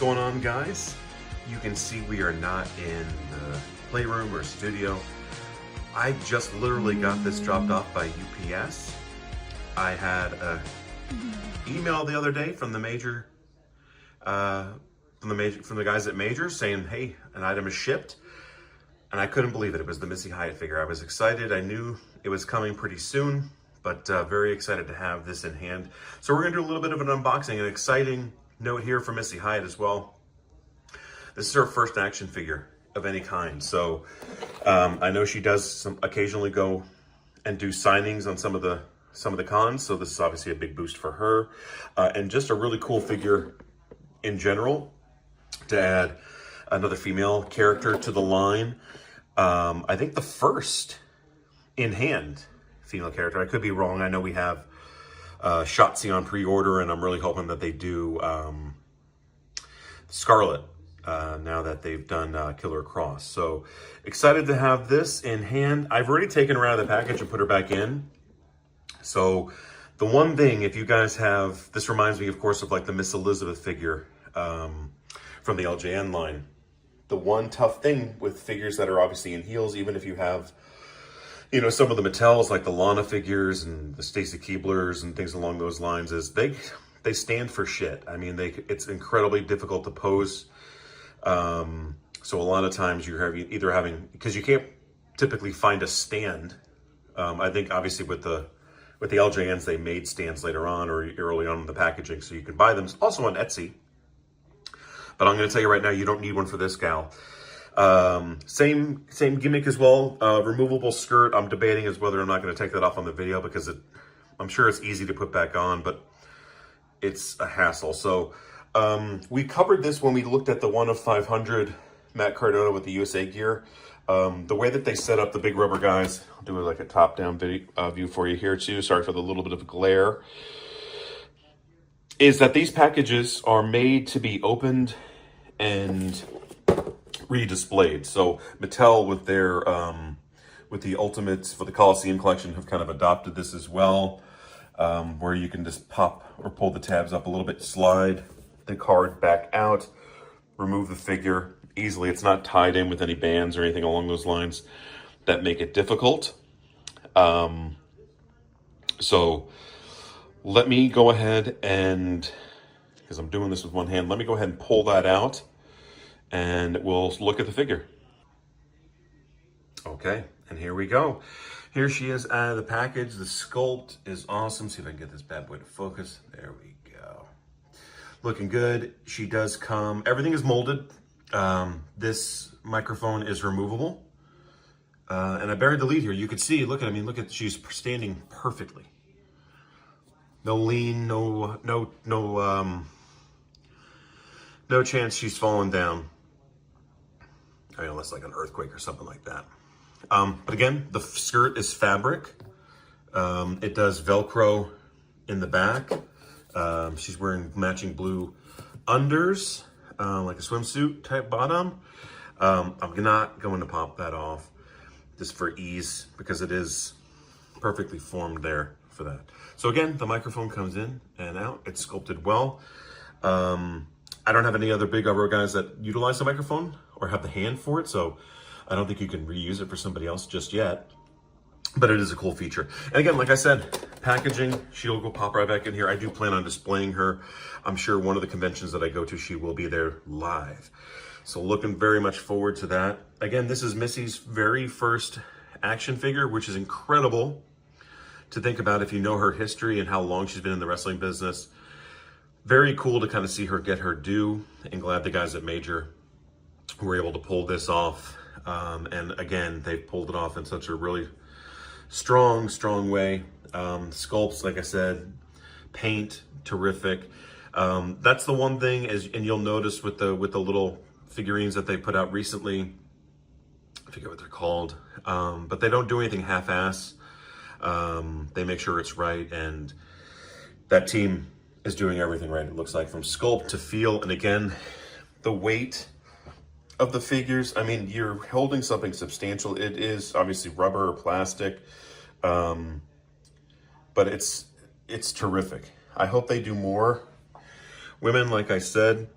going on, guys? You can see we are not in the playroom or studio. I just literally got this dropped off by UPS. I had a email the other day from the major, from the guys at Major saying, hey, an item is shipped. And I couldn't believe it. It was the Missy Hyatt figure. I was excited. I knew it was coming pretty soon, but very excited to have this in hand. So we're gonna do a little bit of an unboxing. An exciting note here for Missy Hyatt as well. This is her first action figure of any kind. So I know she does occasionally go and do signings on some of the cons. So this is obviously a big boost for her. And just a really cool figure in general to add another female character to the line. I think the first in hand female character. I could be wrong. I know we have Shotzi on pre-order, and I'm really hoping that they do Scarlet now that they've done Killer Cross. So excited to have this in hand. I've already taken her out of the package and put her back in. So the one thing, if you guys have, this reminds me, of course, of like the Miss Elizabeth figure from the LJN line. The one tough thing with figures that are obviously in heels, even if you have, you know, some of the Mattels like the Lana figures and the Stacy Keeblers and things along those lines, is they stand for shit. I mean, it's incredibly difficult to pose. So a lot of times you're either having, because you can't typically find a stand. I think obviously with the LJNs, they made stands later on or early on in the packaging, so you can buy them also on Etsy. But I'm going to tell you right now, you don't need one for this gal. Same gimmick as well. Removable skirt. I'm debating as whether I'm not going to take that off on the video because I'm sure it's easy to put back on, but it's a hassle. So we covered this when we looked at the 1 of 500 Matt Cardona with the USA gear. The way that they set up the big rubber guys, I'll do like a top-down view for you here too. Sorry for the little bit of glare. Is that these packages are made to be opened and redisplayed. So Mattel with their with the Ultimates for the Coliseum collection have kind of adopted this as well, where you can just pop or pull the tabs up a little bit, slide the card back out, remove the figure easily. It's not tied in with any bands or anything along those lines that make it difficult. So let me go ahead and, because I'm doing this with one hand, let me go ahead and pull that out and we'll look at the figure. Okay, and here we go. Here she is out of the package. The sculpt is awesome. See if I can get this bad boy to focus. There we go. Looking good. She does come, everything is molded. This microphone is removable. And I buried the lead here. You could see, look at, she's standing perfectly. No lean, no chance she's falling down. I mean, unless like an earthquake or something like that. But again, the skirt is fabric. It does Velcro in the back. She's wearing matching blue unders, like a swimsuit type bottom. I'm not going to pop that off just for ease because it is perfectly formed there for that. So again, the microphone comes in and out. It's sculpted well. I don't have any other big rubber guys that utilize the microphone or have the hand for it, so I don't think you can reuse it for somebody else just yet. But it is a cool feature. And again, like I said, packaging, she'll go pop right back in here. I do plan on displaying her. I'm sure one of the conventions that I go to, she will be there live. So looking very much forward to that. Again, this is Missy's very first action figure, which is incredible to think about if you know her history and how long she's been in the wrestling business. Very cool to kind of see her get her due, and glad the guys at Major were able to pull this off. And again, they've pulled it off in such a really strong way. Sculpts, like I said, paint, terrific. That's the one thing is, and you'll notice with the little figurines that they put out recently, I forget what they're called, but they don't do anything half-ass. They make sure it's right, and that team is doing everything right, it looks like, from sculpt to feel. And again, the weight of the figures, I mean, you're holding something substantial. It is obviously rubber or plastic, but it's terrific. I hope they do more. Women, like I said,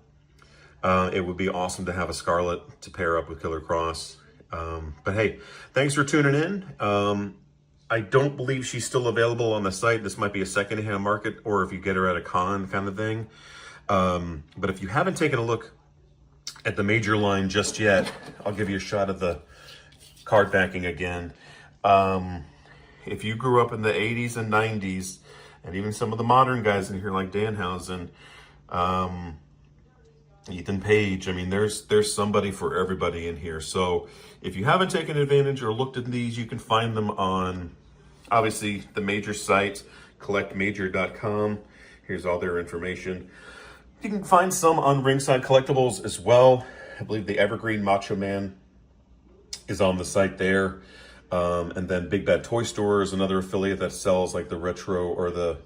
It would be awesome to have a Scarlet to pair up with Killer Cross. But hey, thanks for tuning in. I don't believe she's still available on the site. This might be a secondhand market, or if you get her at a con kind of thing. But if you haven't taken a look at the major line just yet, I'll give you a shot of the card backing again. If you grew up in the 80s and 90s, and even some of the modern guys in here like Danhausen, Ethan Page, I mean, there's somebody for everybody in here. So if you haven't taken advantage or looked at these, you can find them on, obviously, the major site, collectmajor.com. Here's all their information. You can find some on Ringside Collectibles as well. I believe the Evergreen Macho Man is on the site there. And then Big Bad Toy Store is another affiliate that sells like the retro or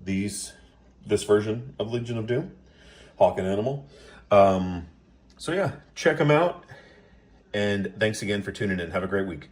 this version of Legion of Doom, Hawk and Animal. So yeah, check them out. And thanks again for tuning in. Have a great week.